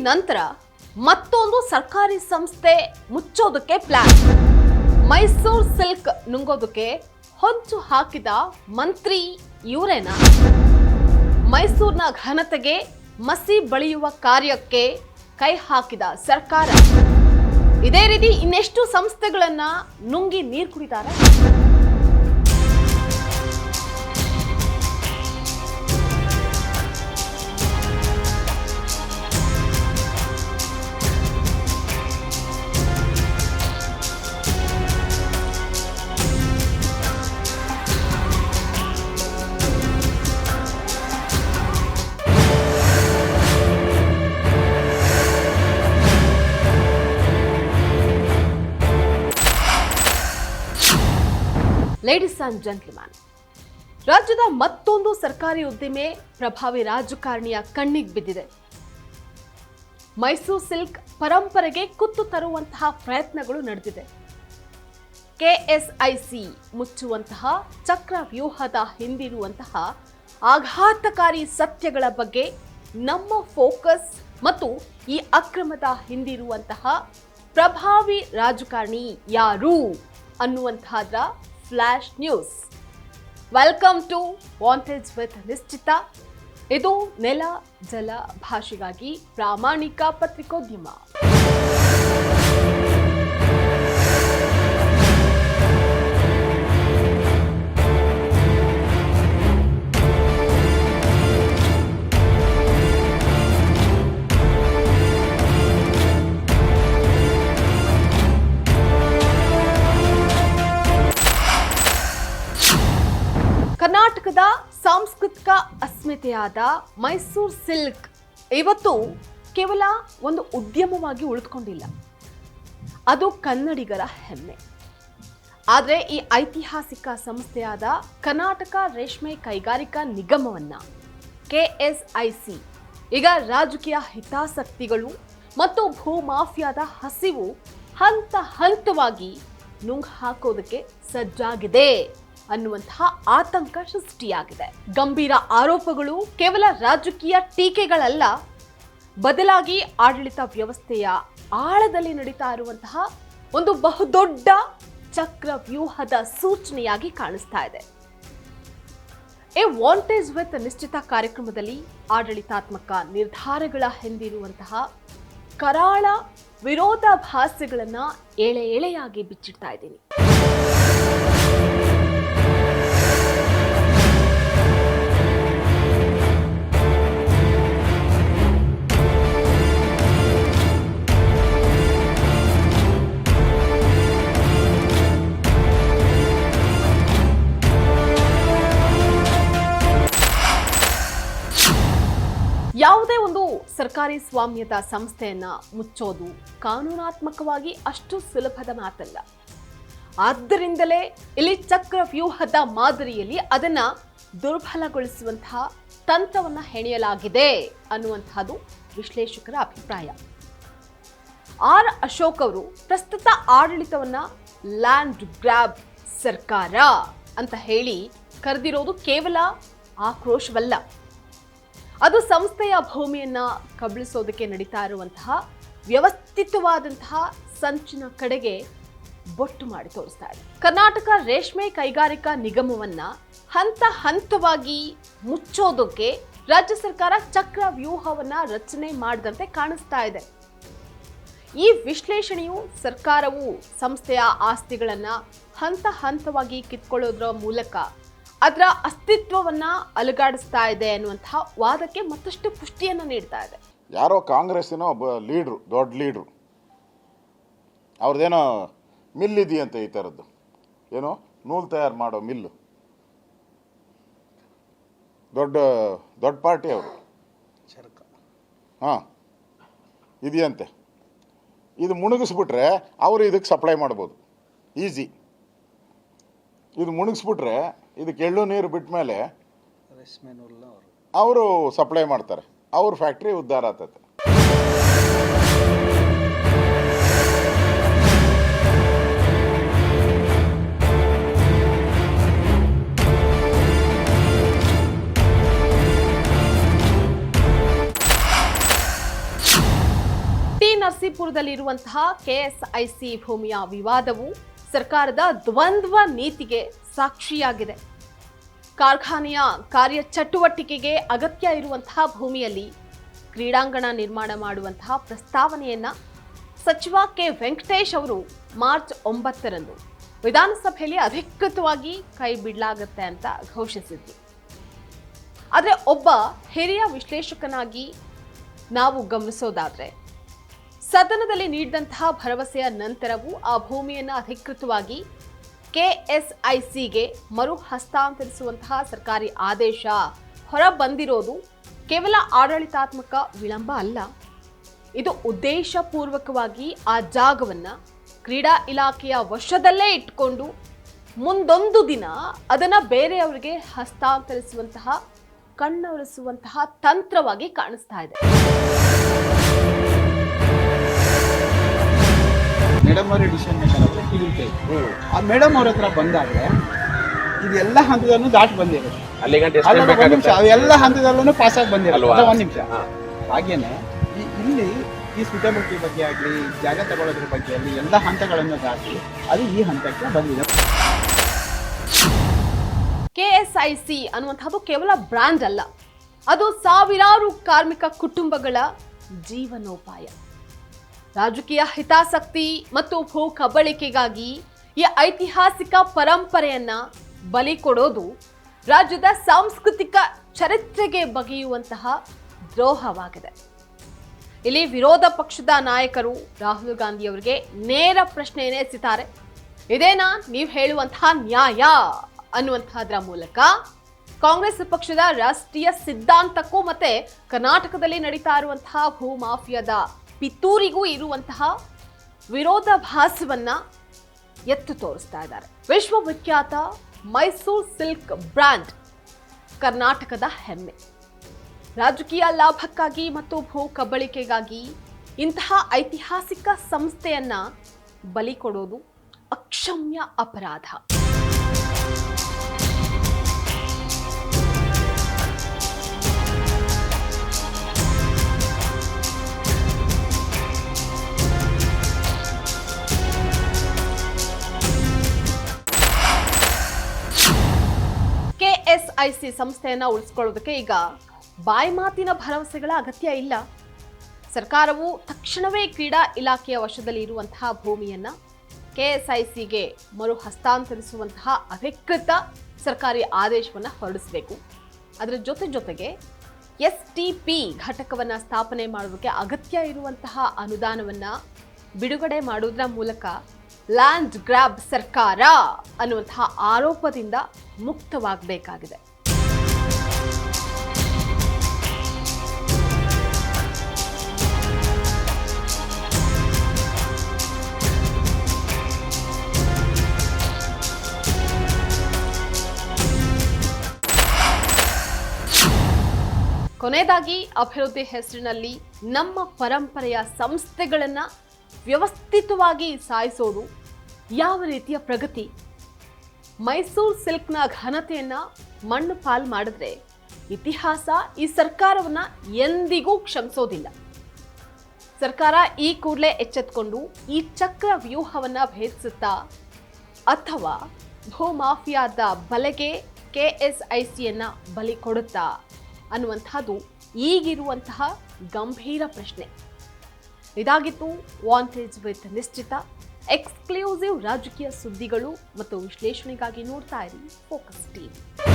ನಂತರ ಮತ್ತೊಂದು ಸರ್ಕಾರಿ ಸಂಸ್ಥೆ ಮುಚ್ಚೋದಕ್ಕೆ ಪ್ಲಾನ್. ಮೈಸೂರು ಸಿಲ್ಕ್ ನುಂಗೋದಕ್ಕೆ ಹೊಂಚು ಹಾಕಿದ ಮಂತ್ರಿ ಇವರೇನಾ? ಮೈಸೂರಿನ ಘನತೆಗೆ ಮಸಿ ಬಳಿಯುವ ಕಾರ್ಯಕ್ಕೆ ಕೈ ಹಾಕಿದ ಸರ್ಕಾರ. ಇದೇ ರೀತಿ ಇನ್ನೆಷ್ಟು ಸಂಸ್ಥೆಗಳನ್ನ ನುಂಗಿ ನೀರು ಕುಡಿತಾರೆ? ಲೇಡೀಸ್ ಅಂಡ್ ಜೆಂಟ್ಲ್ಮ್ಯಾನ್, ರಾಜ್ಯದ ಮತ್ತೊಂದು ಸರ್ಕಾರಿ ಉದ್ದಿಮೆ ಪ್ರಭಾವಿ ರಾಜಕಾರಣಿಯ ಕಣ್ಣಿಗೆ ಬಿದ್ದಿದೆ. ಮೈಸೂರು ಸಿಲ್ಕ್ ಪರಂಪರೆಗೆ ಕುತ್ತು ತರುವಂತಹ ಪ್ರಯತ್ನಗಳು ನಡೆದಿದೆ. ಕೆಎಸ್ಐಸಿ ಮುಚ್ಚುವಂತಹ ಚಕ್ರವ್ಯೂಹದ ಹಿಂದಿರುವಂತಹ ಆಘಾತಕಾರಿ ಸತ್ಯಗಳ ಬಗ್ಗೆ ನಮ್ಮ ಫೋಕಸ್ ಮತ್ತು ಈ ಅಕ್ರಮದ ಹಿಂದಿರುವಂತಹ ಪ್ರಭಾವಿ ರಾಜಕಾರಣಿ ಯಾರು ಅನ್ನುವಂತಹದ್ರ flash news. Welcome to wanted with Nishchita. ಇದು ನೆಲ ಜಲ ಭಾಷೆಗಾಗಿ ಪ್ರಾಮಾಣಿಕ ಪತ್ರಿಕೋದ್ಯಮ. ಕರ್ನಾಟಕದ ಸಾಂಸ್ಕೃತಿಕ ಅಸ್ಮಿತೆಯಾದ ಮೈಸೂರು ಸಿಲ್ಕ್ ಇವತ್ತು ಕೇವಲ ಒಂದು ಉದ್ಯಮವಾಗಿ ಉಳಿದುಕೊಂಡಿಲ್ಲ, ಅದು ಕನ್ನಡಿಗರ ಹೆಮ್ಮೆ. ಆದರೆ ಈ ಐತಿಹಾಸಿಕ ಸಂಸ್ಥೆಯಾದ ಕರ್ನಾಟಕ ರೇಷ್ಮೆ ಕೈಗಾರಿಕಾ ನಿಗಮವನ್ನ ಕೆಎಸ್ಐಸಿ ಈಗ ರಾಜಕೀಯ ಹಿತಾಸಕ್ತಿಗಳು ಮತ್ತು ಭೂಮಾಫಿಯಾದ ಹಸಿವು ಹಂತ ಹಂತವಾಗಿ ನುಂಗ್ ಹಾಕೋದಕ್ಕೆ ಸಜ್ಜಾಗಿದೆ ಅನ್ನುವಂತಹ ಆತಂಕ ಸೃಷ್ಟಿಯಾಗಿದೆ. ಗಂಭೀರ ಆರೋಪಗಳು ಕೇವಲ ರಾಜಕೀಯ ಟೀಕೆಗಳಲ್ಲ, ಬದಲಾಗಿ ಆಡಳಿತ ವ್ಯವಸ್ಥೆಯ ಆಳದಲ್ಲಿ ನಡೀತಾ ಇರುವಂತಹ ಒಂದು ಬಹುದೊಡ್ಡ ಚಕ್ರವ್ಯೂಹದ ಸೂಚನೆಯಾಗಿ ಕಾಣಿಸ್ತಾ ಇದೆ. ಎ ವಾಂಟೇಜ್ ವಿತ್ ನಿಶ್ಚಿತ ಕಾರ್ಯಕ್ರಮದಲ್ಲಿ ಆಡಳಿತಾತ್ಮಕ ನಿರ್ಧಾರಗಳ ಹಿಂದಿರುವಂತಹ ಕರಾಳ ವಿರೋಧಾಭಾಸಗಳನ್ನ ಎಳೆ ಎಳೆಯಾಗಿ ಬಿಚ್ಚಿಡ್ತಾ ಇದ್ದೀನಿ. ಯಾವುದೇ ಒಂದು ಸರ್ಕಾರಿ ಸ್ವಾಮ್ಯದ ಸಂಸ್ಥೆಯನ್ನ ಮುಚ್ಚೋದು ಕಾನೂನಾತ್ಮಕವಾಗಿ ಅಷ್ಟು ಸುಲಭದ ಮಾತಲ್ಲ. ಆದ್ದರಿಂದಲೇ ಇಲ್ಲಿ ಚಕ್ರವ್ಯೂಹದ ಮಾದರಿಯಲ್ಲಿ ಅದನ್ನ ದುರ್ಬಲಗೊಳಿಸುವಂತಹ ತಂತ್ರವನ್ನ ಹೆಣೆಯಲಾಗಿದೆ ಅನ್ನುವಂತಹದ್ದು ವಿಶ್ಲೇಷಕರ ಅಭಿಪ್ರಾಯ. ಆರ್ ಅಶೋಕ್ ಅವರು ಪ್ರಸ್ತುತ ಆಡಳಿತವನ್ನ ಲ್ಯಾಂಡ್ ಗ್ರಾಬ್ ಸರ್ಕಾರ ಅಂತ ಹೇಳಿ ಕರೆದಿರೋದು ಕೇವಲ ಆಕ್ರೋಶವಲ್ಲ, ಅದು ಸಂಸ್ಥೆಯ ಭೂಮಿಯನ್ನ ಕಬಳಿಸೋದಕ್ಕೆ ನಡೀತಾ ಇರುವಂತಹ ವ್ಯವಸ್ಥಿತವಾದಂತಹ ಸಂಚಿನ ಕಡೆಗೆ ಬೊಟ್ಟು ಮಾಡಿ ತೋರಿಸ್ತಾ ಇದೆ. ಕರ್ನಾಟಕ ರೇಷ್ಮೆ ಕೈಗಾರಿಕಾ ನಿಗಮವನ್ನ ಹಂತ ಹಂತವಾಗಿ ಮುಚ್ಚೋದಕ್ಕೆ ರಾಜ್ಯ ಸರ್ಕಾರ ಚಕ್ರವ್ಯೂಹವನ್ನ ರಚನೆ ಮಾಡಿದಂತೆ ಕಾಣಿಸ್ತಾ ಇದೆ. ಈ ವಿಶ್ಲೇಷಣೆಯು ಸರ್ಕಾರವು ಸಂಸ್ಥೆಯ ಆಸ್ತಿಗಳನ್ನ ಹಂತ ಹಂತವಾಗಿ ಕಿತ್ಕೊಳ್ಳೋದ್ರ ಮೂಲಕ ಅದರ ಅಸ್ತಿತ್ವವನ್ನ ಅಲುಗಾಡಿಸ್ತಾ ಇದೆ ಅನ್ನುವಂತಹ ವಾದಕ್ಕೆ ಮತ್ತಷ್ಟು ಪುಷ್ಟಿಯನ್ನ ನೀಡ್ತಾ ಇದೆ. ಯಾರೋ ಕಾಂಗ್ರೆಸ್ಸಿನ ಒಬ್ಬ ಲೀಡ್ರು, ದೊಡ್ಡ ಲೀಡ್ರು, ಅವ್ರದ್ದೇನೋ ಮಿಲ್ ಇದೆಯಂತೆ, ಈ ಥರದ್ದು ಏನೋ ನೂಲು ತಯಾರು ಮಾಡೋ ಮಿಲ್ಲು, ದೊಡ್ಡ ದೊಡ್ಡ ಪಾರ್ಟಿ ಅವರು, ಹಾಂ ಇದೆಯಂತೆ. ಇದು ಮುಳುಗಿಸ್ಬಿಟ್ರೆ ಅವರು ಇದಕ್ಕೆ ಸಪ್ಲೈ ಮಾಡ್ಬೋದು ಈಸಿ. ಇದು ಮುಳುಗಿಸ್ಬಿಟ್ರೆ ಇದಕ್ಕೆ ಎಳ್ಳು ನೀರು ಬಿಟ್ಟ ಮೇಲೆ ಅವರು ಸಪ್ಲೈ ಮಾಡ್ತಾರೆ, ಅವ್ರ ಫ್ಯಾಕ್ಟ್ರಿ ಉದ್ಧಾರ ಆಗ್ತದೆ. ನರಸೀಪುರದಲ್ಲಿರುವಂತಹ ಕೆಎಸ್ಐಸಿ ಭೂಮಿಯ ವಿವಾದವು ಸರ್ಕಾರದ ದ್ವಂದ್ವ ನೀತಿಗೆ ಸಾಕ್ಷಿಯಾಗಿದೆ. ಕಾರ್ಖಾನೆಯ ಕಾರ್ಯಚಟುವಟಿಕೆಗೆ ಅಗತ್ಯ ಇರುವಂತಹ ಭೂಮಿಯಲ್ಲಿ ಕ್ರೀಡಾಂಗಣ ನಿರ್ಮಾಣ ಮಾಡುವಂತಹ ಪ್ರಸ್ತಾವನೆಯನ್ನ ಸಚಿವ ಕೆ ವೆಂಕಟೇಶ್ ಅವರು ಮಾರ್ಚ್ 9ರಂದು ವಿಧಾನಸಭೆಯಲ್ಲಿ ಅಧಿಕೃತವಾಗಿ ಕೈ ಬಿಡಲಾಗುತ್ತೆ ಅಂತ ಘೋಷಿಸಿದ್ರು. ಆದರೆ ಒಬ್ಬ ಹಿರಿಯ ವಿಶ್ಲೇಷಕನಾಗಿ ನಾವು ಗಮನಿಸೋದಾದ್ರೆ ಸದನದಲ್ಲಿ ನೀಡಿದಂತಹ ಭರವಸೆಯ ನಂತರವೂ ಆ ಭೂಮಿಯನ್ನು ಅಧಿಕೃತವಾಗಿ ಕೆಎಸ್ಐಸಿಗೆ ಮರು ಹಸ್ತಾಂತರಿಸುವಂತಹ ಸರ್ಕಾರಿ ಆದೇಶ ಹೊರ ಬಂದಿರೋದು ಕೇವಲ ಆಡಳಿತಾತ್ಮಕ ವಿಳಂಬ ಅಲ್ಲ. ಇದು ಉದ್ದೇಶಪೂರ್ವಕವಾಗಿ ಆ ಜಾಗವನ್ನ ಕ್ರೀಡಾ ಇಲಾಖೆಯ ವಶದಲ್ಲೇ ಇಟ್ಕೊಂಡು ಮುಂದೊಂದು ದಿನ ಅದನ್ನ ಬೇರೆಯವರಿಗೆ ಹಸ್ತಾಂತರಿಸುವಂತಹ ಕಣ್ಣೊರೆಸುವಂತಹ ತಂತ್ರವಾಗಿ ಕಾಣಿಸ್ತಾ ಇದೆ. ಮೇಡಮ್ ಅವರ ಡಿಸಿಷನ್ ಮೇಕರ್ ಇರುತ್ತೆ. ಆ ಮೇಡಮ್ ಅವ್ರ ಹತ್ರ ಬಂದಾದ್ರೆ ಇದೆಲ್ಲ ಹಂತದಲ್ಲೂ ದಾಟಿ ಬಂದಿರುತ್ತೆ. ಎಲ್ಲ ಹಂತದಲ್ಲೂ ಪಾಸ್ ಆಗಿ ಬಂದಿರಲ್ಲ. ಒಂದ್ ನಿಮಿಷ. ಹಾಗೇನೆ ಇಲ್ಲಿ ಈ ಸುಟಬಿಲಿಟಿ ಬಗ್ಗೆ ಆಗಲಿ, ಜಾಗ ತಗೊಳ್ಳೋದ್ರ ಬಗ್ಗೆ ಆಗಲಿ ಎಲ್ಲ ಹಂತಗಳನ್ನು ದಾಟಿ ಅದು ಈ ಹಂತಕ್ಕೆ ಬಂದಿದೆ. ಕೆಎಸ್ಐಸಿ ಅನ್ನುವಂಥದ್ದು ಕೇವಲ ಬ್ರ್ಯಾಂಡ್ ಅಲ್ಲ, ಅದು ಸಾವಿರಾರು ಕಾರ್ಮಿಕ ಕುಟುಂಬಗಳ ಜೀವನೋಪಾಯ. ರಾಜಕೀಯ ಹಿತಾಸಕ್ತಿ ಮತ್ತು ಭೂ ಕಬಳಿಕೆಗಾಗಿ ಈ ಐತಿಹಾಸಿಕ ಪರಂಪರೆಯನ್ನ ಬಲಿ ಕೊಡೋದು ರಾಜ್ಯದ ಸಾಂಸ್ಕೃತಿಕ ಚರಿತ್ರೆಗೆ ಬಗೆಯುವಂತಹ ದ್ರೋಹವಾಗಿದೆ. ಇಲ್ಲಿ ವಿರೋಧ ಪಕ್ಷದ ನಾಯಕರು ರಾಹುಲ್ ಗಾಂಧಿ ಅವರಿಗೆ ನೇರ ಪ್ರಶ್ನೆಯನ್ನೇ ಎಸೆದಿದ್ದಾರೆ. ಇದೇನಾ ನೀವು ಹೇಳುವಂತಹ ನ್ಯಾಯ ಅನ್ನುವಂತಹದ್ರ ಮೂಲಕ ಕಾಂಗ್ರೆಸ್ ಪಕ್ಷದ ರಾಷ್ಟ್ರೀಯ ಸಿದ್ಧಾಂತಕ್ಕೂ ಮತ್ತೆ ಕರ್ನಾಟಕದಲ್ಲಿ ನಡೀತಾ ಇರುವಂತಹ ಭೂ ಮಾಫಿಯಾದ ಪಿತೂರಿಗೂ ಇರುವಂತಹ ವಿರೋಧಾಭಾಸವನ್ನ ಎತ್ತು ತೋರಿಸ್ತಾ ಇದ್ದಾರೆ. ವಿಶ್ವವಿಖ್ಯಾತ ಮೈಸೂರು ಸಿಲ್ಕ್ ಬ್ರ್ಯಾಂಡ್ ಕರ್ನಾಟಕದ ಹೆಮ್ಮೆ. ರಾಜಕೀಯ ಲಾಭಕ್ಕಾಗಿ ಮತ್ತು ಭೂ ಕಬಳಿಕೆಗಾಗಿ ಇಂತಹ ಐತಿಹಾಸಿಕ ಸಂಸ್ಥೆಯನ್ನ ಬಲಿ ಕೊಡೋದು ಅಕ್ಷಮ್ಯ ಅಪರಾಧ. ಕೆಎಸ್ಐಸಿ ಸಂಸ್ಥೆಯನ್ನ ಉಳಿಸ್ಕೊಳ್ಳೋದಕ್ಕೆ ಈಗ ಬಾಯಿ ಮಾತಿನ ಭರವಸೆಗಳ ಅಗತ್ಯ ಇಲ್ಲ. ಸರ್ಕಾರವು ತಕ್ಷಣವೇ ಕ್ರೀಡಾ ಇಲಾಖೆಯ ವಶದಲ್ಲಿ ಇರುವಂತಹ ಭೂಮಿಯನ್ನ ಕೆಎಸ್ಐಸಿಗೆ ಮರು ಹಸ್ತಾಂತರಿಸುವಂತಹ ಅಧಿಕೃತ ಸರ್ಕಾರಿ ಆದೇಶವನ್ನು ಹೊರಡಿಸಬೇಕು. ಅದರ ಜೊತೆಗೆ ಎಸ್ಟಿಪಿ ಘಟಕವನ್ನ ಸ್ಥಾಪನೆ ಮಾಡೋದಕ್ಕೆ ಅಗತ್ಯ ಇರುವಂತಹ ಅನುದಾನವನ್ನ ಬಿಡುಗಡೆ ಮಾಡುವುದರ ಮೂಲಕ ಲ್ಯಾಂಡ್ ಗ್ರ್ಯಾಬ್ ಸರ್ಕಾರ ಅನ್ನುವಂತಹ ಆರೋಪದಿಂದ ಮುಕ್ತವಾಗಬೇಕಾಗಿದೆ. ಕೊನೆಯದಾಗಿ ಅಭಿವೃದ್ಧಿ ಹೆಸರಿನಲ್ಲಿ ನಮ್ಮ ಪರಂಪರೆಯ ಸಂಸ್ಥೆಗಳನ್ನ ವ್ಯವಸ್ಥಿತವಾಗಿ ಸಾಯಿಸೋದು ಯಾವ ರೀತಿಯ ಪ್ರಗತಿ? ಮೈಸೂರು ಸಿಲ್ಕ್ನ ಘನತೆಯನ್ನ ಮಣ್ಣು ಪಾಲ್ ಮಾಡಿದ್ರೆ ಇತಿಹಾಸ ಈ ಸರ್ಕಾರವನ್ನ ಎಂದಿಗೂ ಕ್ಷಮಿಸೋದಿಲ್ಲ. ಸರ್ಕಾರ ಈ ಕೂಡಲೇ ಎಚ್ಚೆತ್ತುಕೊಂಡು ಈ ಚಕ್ರ ವ್ಯೂಹವನ್ನ ಭೇದಿಸುತ್ತಾ ಅಥವಾ ಭೂಮಾಫಿಯಾದ ಬಲೆಗೆ ಕೆಎಸ್ಐಸಿಯನ್ನ ಬಲಿ ಕೊಡುತ್ತಾ ಅನ್ನುವಂಥದ್ದು ಈಗಿರುವಂತಹ ಗಂಭೀರ ಪ್ರಶ್ನೆ. ಇದಾಗಿತ್ತು ವಾಂಟೇಜ್ ವಿತ್ ನಿಶ್ಚಿತ. ಎಕ್ಸ್ಕ್ಲೂಸಿವ್ ರಾಜಕೀಯ ಸುದ್ದಿಗಳು ಮತ್ತು ವಿಶ್ಲೇಷಣೆಗಾಗಿ ನೋಡ್ತಾ ಇರಿ ಫೋಕಸ್ ಟಿವಿ.